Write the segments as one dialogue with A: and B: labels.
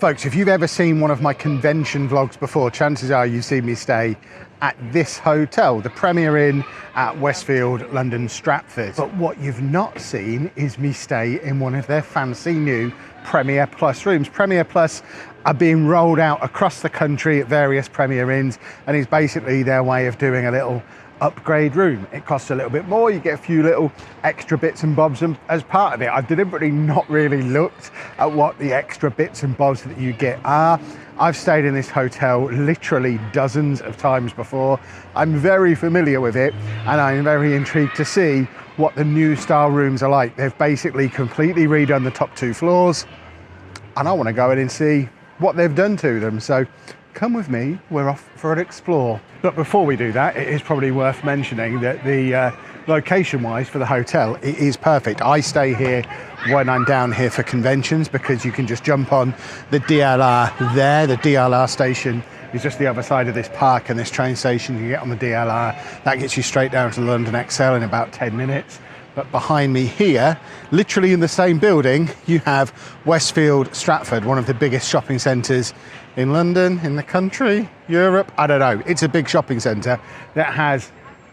A: Folks, if you've ever seen one of my convention vlogs before, chances are you've seen me stay at this hotel, the Premier Inn at Westfield, London Stratford. But what you've not seen is me stay in one of their fancy new Premier Plus rooms. Premier Plus are being rolled out across the country at various Premier Inns, and is basically their way of doing a little upgrade room. It costs a little bit more, you get a few little extra bits and bobs as part of it. I've deliberately not really looked at what the extra bits and bobs that you get are. I've stayed in this hotel literally dozens of times before. I'm very familiar with it, and I'm very intrigued to see what the new style rooms are like. They've basically completely redone the top 2 floors, and I want to go in and see what they've done to them. So come with me, we're off for an explore. But before we do that, it is probably worth mentioning that the location-wise for the hotel, it is perfect. I stay here when I'm down here for conventions because you can just jump on the DLR there. The DLR station is just the other side of this park, and this train station, you get on the DLR. That gets you straight down to the London XL in about 10 minutes. But behind me here, literally in the same building, you have Westfield Stratford, one of the biggest shopping centres in London, in the country, Europe, I don't know. It's a big shopping centre that has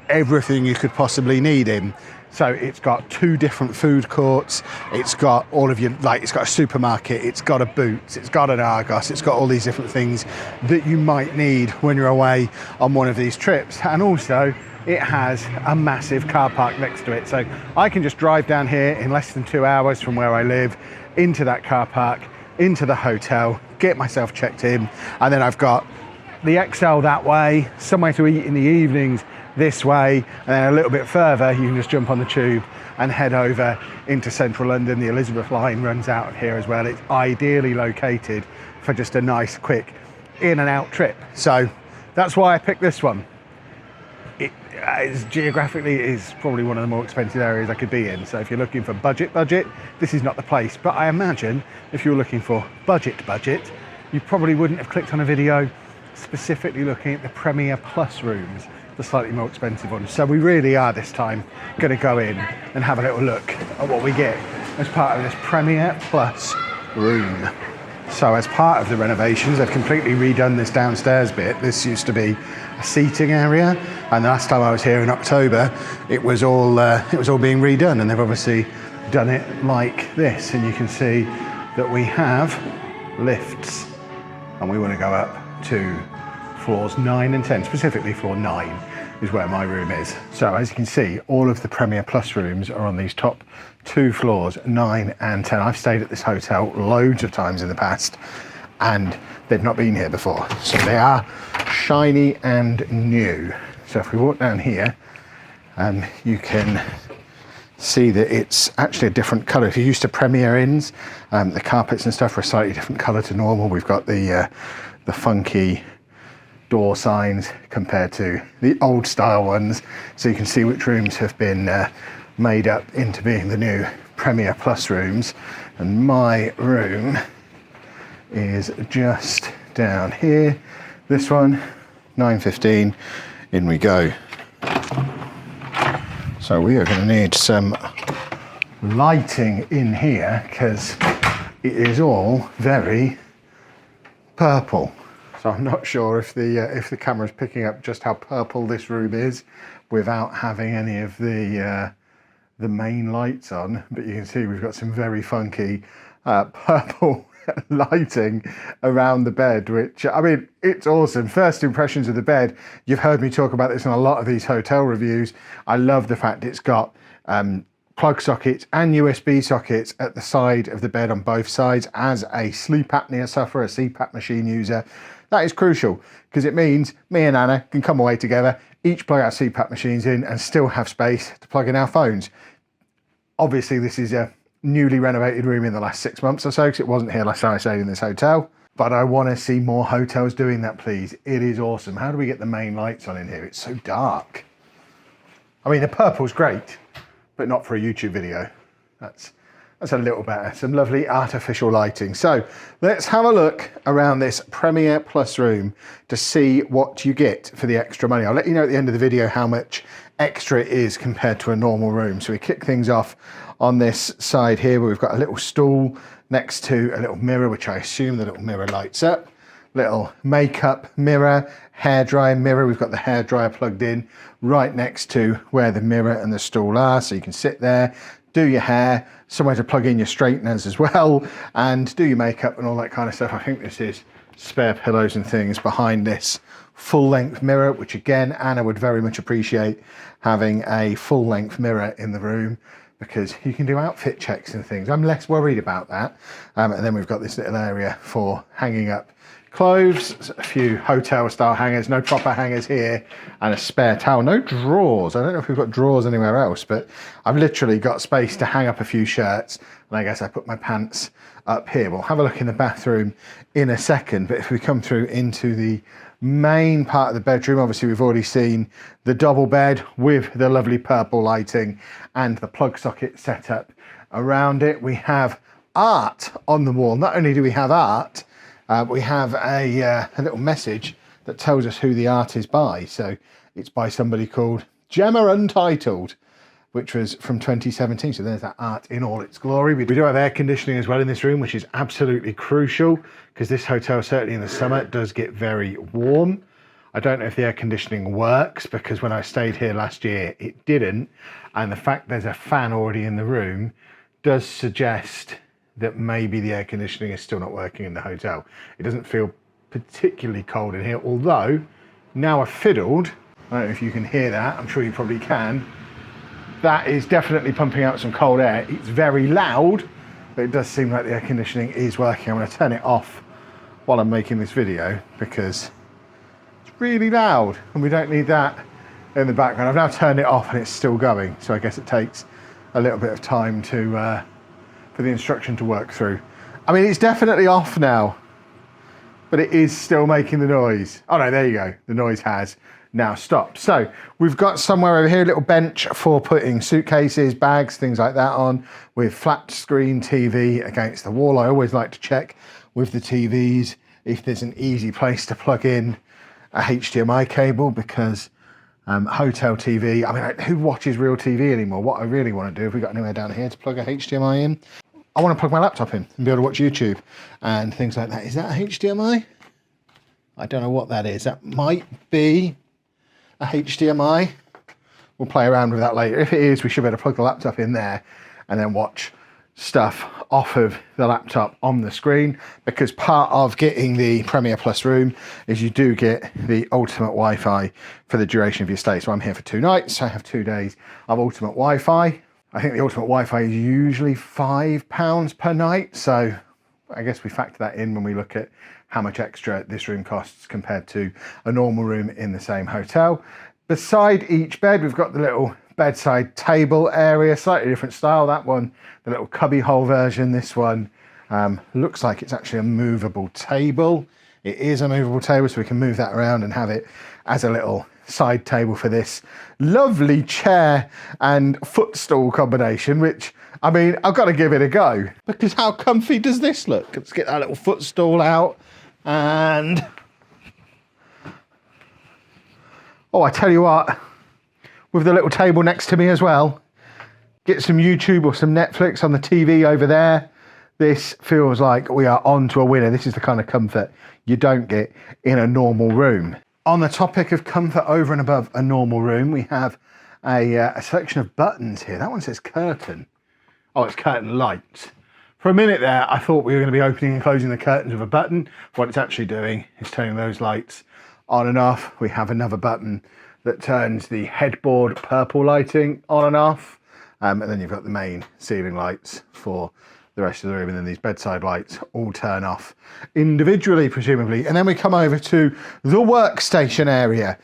A: everything you could possibly need in. So it's got 2 different food courts, it's got all of your, like, it's got a supermarket, it's got a Boots, it's got an Argos, it's got all these different things that you might need when you're away on one of these trips. And also, it has a massive car park next to it. So I can just drive down here in less than 2 hours from where I live, into that car park, into the hotel, get myself checked in, and then I've got the XL that way, somewhere to eat in the evenings this way, and then a little bit further you can just jump on the tube and head over into central London. The Elizabeth line runs out of here as well. It's ideally located for just a nice quick in and out trip. So that's why I picked this one. Geographically, it is probably one of the more expensive areas I could be in. So if you're looking for budget, this is not the place. But I imagine if you're looking for budget, you probably wouldn't have clicked on a video specifically looking at the Premier Plus rooms, the slightly more expensive ones. So we really are this time going to go in and have a little look at what we get as part of this Premier Plus room. So as part of the renovations, they've completely redone this downstairs bit. This used to be a seating area, and the last time I was here in October, it was all being redone, and they've obviously done it like this. And you can see that we have lifts, and we want to go up to floors 9 and 10, specifically floor 9 is where my room is. So as you can see, all of the Premier Plus rooms are on these top 2 floors, 9 and 10. I've stayed at this hotel loads of times in the past, and they've not been here before. So they are shiny and new. So if we walk down here, you can see that it's actually a different colour. If you're used to Premier Inns, the carpets and stuff are a slightly different colour to normal. We've got the funky door signs compared to the old style ones, so you can see which rooms have been made up into being the new Premier Plus rooms. And my room is just down here. This one, 9:15, in we go. So we are going to need some lighting in here because it is all very purple. So I'm not sure if the camera's picking up just how purple this room is without having any of the main lights on. But you can see we've got some very funky purple lighting around the bed, which, I mean, it's awesome. First impressions of the bed, you've heard me talk about this in a lot of these hotel reviews. I love the fact it's got plug sockets and USB sockets at the side of the bed on both sides. As a sleep apnea sufferer, a CPAP machine user, that is crucial because it means me and Anna can come away together, each plug our CPAP machines in and still have space to plug in our phones. Obviously, this is a newly renovated room in the last 6 months or so because it wasn't here last time I stayed in this hotel. But I want to see more hotels doing that, please. It is awesome. How do we get the main lights on in here? It's so dark. I mean, the purple's great, but not for a YouTube video. That's a little better. Some lovely artificial lighting. So let's have a look around this Premier Plus room to see what you get for the extra money. I'll let you know at the end of the video how much extra it is compared to a normal room. So we kick things off on this side here where we've got a little stool next to a little mirror, which I assume the little mirror lights up. Little makeup mirror, hairdryer mirror. We've got the hairdryer plugged in right next to where the mirror and the stool are, so you can sit there, do your hair, somewhere to plug in your straighteners as well, and do your makeup and all that kind of stuff. I think this is spare pillows and things behind this full-length mirror, which again, Anna would very much appreciate having a full-length mirror in the room, because you can do outfit checks and things. I'm less worried about that. And then we've got this little area for hanging up clothes, a few hotel style hangers, no proper hangers here, and a spare towel. No drawers. I don't know if we've got drawers anywhere else, but I've literally got space to hang up a few shirts, and I guess I put my pants up here. We'll have a look in the bathroom in a second, but if we come through into the main part of the bedroom, obviously we've already seen the double bed with the lovely purple lighting and the plug socket set up around it. We have art on the wall. Not only do we have art, we have a little message that tells us who the art is by. So it's by somebody called Gemma Untitled, which was from 2017. So there's that art in all its glory. We do have air conditioning as well in this room, which is absolutely crucial, because this hotel, certainly in the summer, does get very warm. I don't know if the air conditioning works, because when I stayed here last year, it didn't. And the fact there's a fan already in the room does suggest that maybe the air conditioning is still not working in the hotel. It doesn't feel particularly cold in here, although now I've fiddled, I don't know if you can hear that, I'm sure you probably can, that is definitely pumping out some cold air. It's very loud, but it does seem like the air conditioning is working. I'm going to turn it off while I'm making this video, because it's really loud and we don't need that in the background. I've now turned it off and it's still going, so I guess it takes a little bit of time to for the instruction to work through. I mean, it's definitely off now, but it is still making the noise. Oh no, there you go. The noise has now stopped. So we've got somewhere over here, a little bench for putting suitcases, bags, things like that on, with flat screen TV against the wall. I always like to check with the TVs if there's an easy place to plug in a HDMI cable, because hotel TV, I mean, who watches real TV anymore? What I really want to do, if we got anywhere down here to plug a HDMI in, I want to plug my laptop in and be able to watch YouTube and things like that. Is that a HDMI? I don't know what that is. That might be a HDMI. We'll play around with that later. If it is, we should be able to plug the laptop in there and then watch stuff off of the laptop on the screen, because part of getting the Premier Plus room is you do get the ultimate Wi-Fi for the duration of your stay. So I'm here for 2 nights, so I have 2 days of ultimate Wi-Fi. I think the ultimate Wi-Fi is usually £5 per night, so I guess we factor that in when we look at how much extra this room costs compared to a normal room in the same hotel. Beside each bed, we've got the little bedside table area, slightly different style. That one, the little cubby hole version. This one looks like it's actually a movable table. It is a movable table, so we can move that around and have it as a little side table for this lovely chair and footstool combination, which, I mean, I've got to give it a go, because how comfy does this look? Let's get that little footstool out, and oh, I tell you what, with the little table next to me as well, get some YouTube or some Netflix on the TV over there. This feels like we are on to a winner. This is the kind of comfort you don't get in a normal room. On the topic of comfort over and above a normal room, we have a selection of buttons here. That one says curtain. Oh, it's curtain lights. For a minute there, I thought we were going to be opening and closing the curtains with a button. What it's actually doing is turning those lights on and off. We have another button that turns the headboard purple lighting on and off. And then you've got the main ceiling lights for the rest of the room, and then these bedside lights all turn off individually, presumably. And then we come over to the workstation area,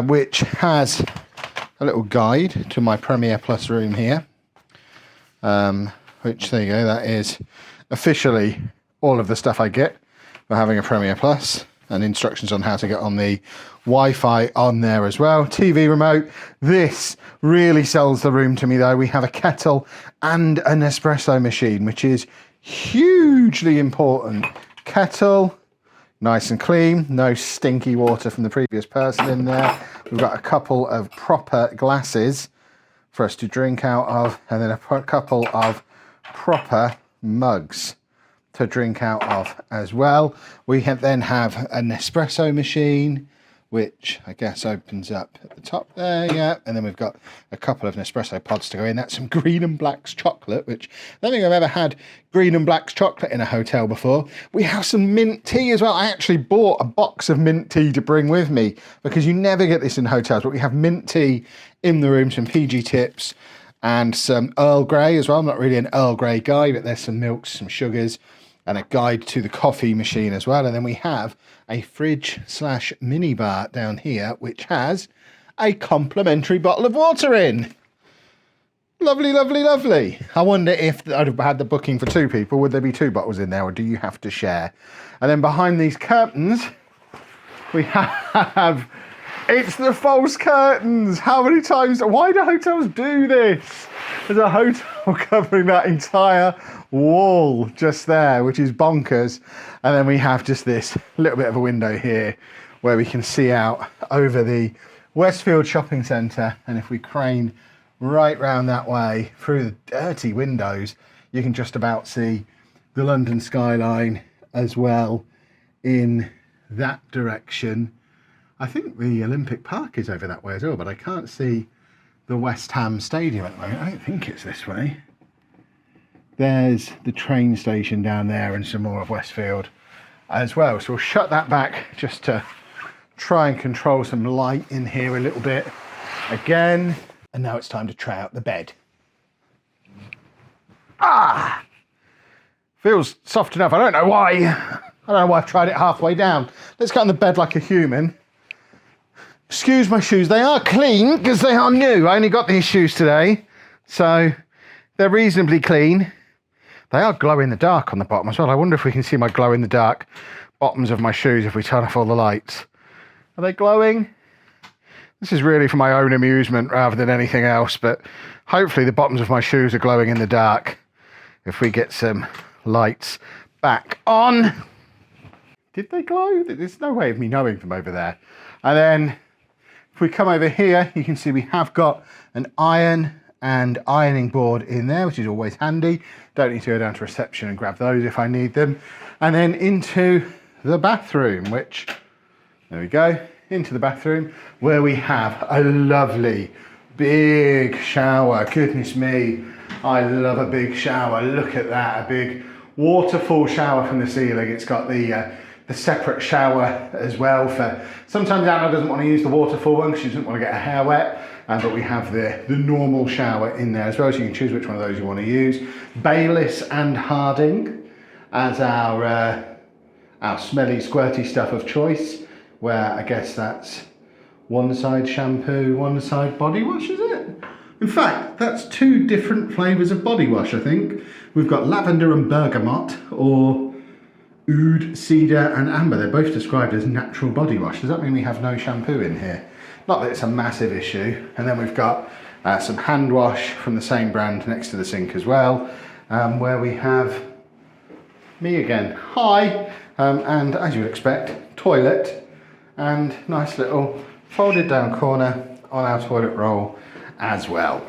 A: which has a little guide to my Premier Plus room here, which, there you go, that is officially all of the stuff I get for having a Premier Plus, and instructions on how to get on the Wi-Fi on there as well. TV remote. This really sells the room to me though. We have a kettle and an espresso machine, which is hugely important. Kettle, nice and clean, no stinky water from the previous person in there. We've got a couple of proper glasses for us to drink out of, and then a couple of proper mugs. to drink out of as well. We then have an espresso machine, which I guess opens up at the top there, yeah. And then we've got a couple of Nespresso pods to go in. That's some Green and Black's chocolate, which I don't think I've ever had Green and Black's chocolate in a hotel before. We have some mint tea as well. I actually bought a box of mint tea to bring with me because you never get this in hotels, but we have mint tea in the room, some PG tips and some Earl Grey as well. I'm not really an Earl Grey guy, but there's some milks, some sugars, and a guide to the coffee machine as well. And then we have a fridge / mini bar down here, which has a complimentary bottle of water in. Lovely, lovely, lovely. I wonder if I'd have had the booking for 2 people, would there be 2 bottles in there, or do you have to share? And then behind these curtains, we have, it's the false curtains. How many times, why do hotels do this? There's a hotel covering that entire wall just there, which is bonkers. And then we have just this little bit of a window here where we can see out over the Westfield shopping centre. And if we crane right round that way through the dirty windows, you can just about see the London skyline as well in that direction. I think the Olympic Park is over that way as well, but I can't see the West Ham Stadium at the moment. I don't think it's this way. There's the train station down there and some more of Westfield as well. So we'll shut that back just to try and control some light in here a little bit again. And now it's time to try out the bed. Ah! Feels soft enough. I don't know why. I don't know why I've tried it halfway down. Let's get on the bed like a human. Excuse my shoes. They are clean because they are new. I only got these shoes today. So they're reasonably clean. They are glow in the dark on the bottom as well. I wonder if we can see my glow in the dark bottoms of my shoes if we turn off all the lights. Are they glowing? This is really for my own amusement rather than anything else, but hopefully the bottoms of my shoes are glowing in the dark if we get some lights back on. Did they glow? There's no way of me knowing from over there. And then if we come over here, you can see we have got an iron and ironing board in there, which is always handy. Don't need to go down to reception and grab those if I need them. And then into the bathroom, which, there we go, into the bathroom, where we have a lovely big shower. Goodness me, I love a big shower. Look at that, a big waterfall shower from the ceiling. It's got the separate shower as well. For sometimes Anna doesn't want to use the waterfall one because she doesn't want to get her hair wet. But we have the normal shower in there as well, so you can choose which one of those you want to use. Bayliss and Harding as our smelly, squirty stuff of choice, where I guess that's one side shampoo, one side body wash, is it? In fact, that's 2 different flavours of body wash, I think. We've got lavender and bergamot, or oud, cedar and amber. They're both described as natural body wash. Does that mean we have no shampoo in here? Not that it's a massive issue. And then we've got some hand wash from the same brand next to the sink as well, where we have me again. Hi! And as you would expect, toilet and nice little folded down corner on our toilet roll as well.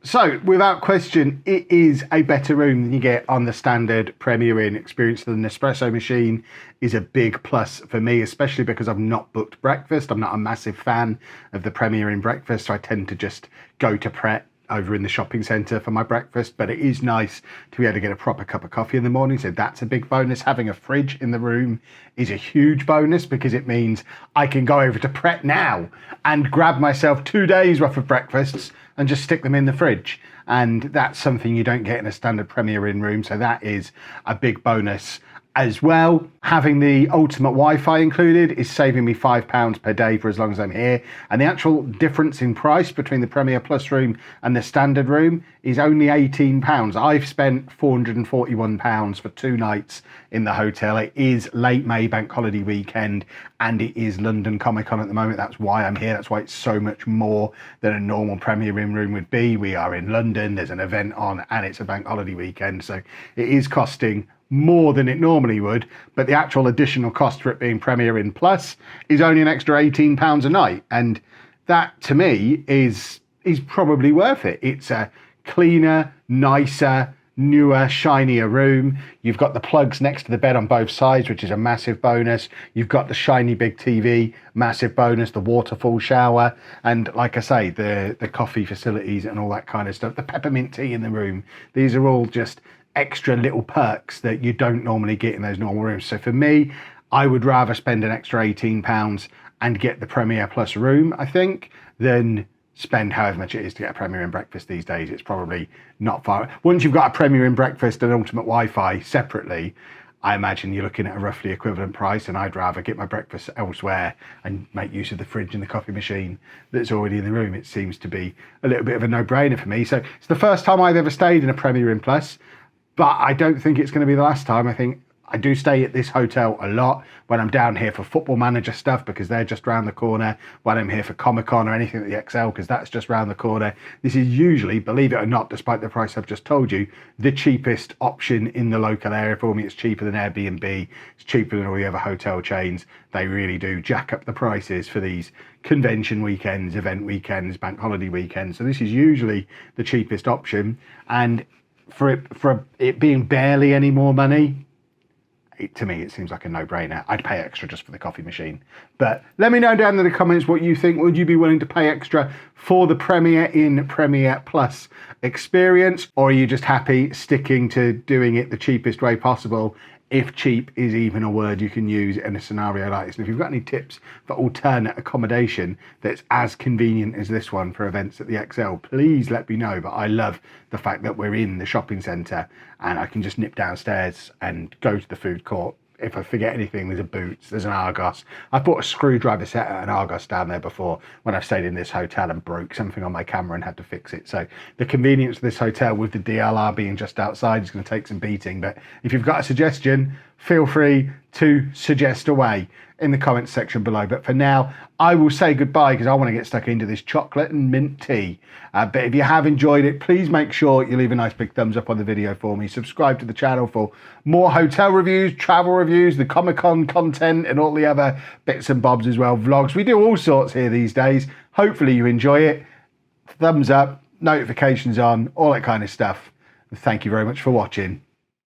A: So, without question, it is a better room than you get on the standard Premier Inn experience. The Nespresso machine is a big plus for me, especially because I've not booked breakfast. I'm not a massive fan of the Premier Inn breakfast, so I tend to just go to Pret over in the shopping centre for my breakfast. But it is nice to be able to get a proper cup of coffee in the morning, so that's a big bonus. Having a fridge in the room is a huge bonus because it means I can go over to Pret now and grab myself 2 days worth of breakfasts and just stick them in the fridge. And that's something you don't get in a standard Premier Inn room, so that is a big bonus as well. Having the ultimate Wi-Fi included is saving me £5 per day for as long as I'm here. And the actual difference in price between the Premier Plus room and the standard room is only £18. I've spent £441 for 2 nights in the hotel. It is late May bank holiday weekend and it is London Comic Con at the moment. That's why I'm here. That's why it's so much more than a normal Premier Inn room would be. We are in London, there's an event on and it's a bank holiday weekend. So it is costing more than it normally would, but the actual additional cost for it being Premier Inn Plus is only an extra £18 a night, and that to me is probably worth it. It's a cleaner, nicer, newer, shinier room. You've got the plugs next to the bed on both sides, which is a massive bonus. You've got the shiny big TV, massive bonus, the waterfall shower, and like I say, the coffee facilities and all that kind of stuff. The peppermint tea in the room. These are all just extra little perks that you don't normally get in those normal rooms. So for me, I would rather spend an extra £18 and get the Premier Plus room, I think, than spend however much it is to get a Premier Inn breakfast these days. It's probably not far. Once you've got a Premier Inn breakfast and ultimate Wi-Fi separately, I imagine you're looking at a roughly equivalent price, and I'd rather get my breakfast elsewhere and make use of the fridge and the coffee machine that's already in the room. It seems to be a little bit of a no-brainer for me. So it's the first time I've ever stayed in a Premier Inn Plus, but I don't think it's going to be the last time. I think I do stay at this hotel a lot when I'm down here for Football Manager stuff, because they're just round the corner, when I'm here for Comic-Con or anything at the XL, because that's just round the corner. This is usually, believe it or not, despite the price I've just told you, the cheapest option in the local area for me. It's cheaper than Airbnb, it's cheaper than all the other hotel chains. They really do jack up the prices for these convention weekends, event weekends, bank holiday weekends. So this is usually the cheapest option, and for it being barely any more money, to me, it seems like a no-brainer. I'd pay extra just for the coffee machine. But let me know down in the comments what you think. Would you be willing to pay extra for the Premier Inn Premier Plus experience? Or are you just happy sticking to doing it the cheapest way possible, if cheap is even a word you can use in a scenario like this? And if you've got any tips for alternate accommodation that's as convenient as this one for events at the XL, please let me know. But I love the fact that we're in the shopping centre and I can just nip downstairs and go to the food court. If I forget anything, there's a Boots, there's an Argos. I bought a screwdriver set at an Argos down there before when I've stayed in this hotel and broke something on my camera and had to fix it. So the convenience of this hotel with the DLR being just outside is going to take some beating. But if you've got a suggestion, feel free to suggest away in the comments section below. But for now, I will say goodbye because I want to get stuck into this chocolate and mint tea. But if you have enjoyed it, please make sure you leave a nice big thumbs up on the video for me. Subscribe to the channel for more hotel reviews, travel reviews, the Comic-Con content, and all the other bits and bobs as well. Vlogs. We do all sorts here these days. Hopefully you enjoy it. Thumbs up, notifications on, all that kind of stuff. Thank you very much for watching.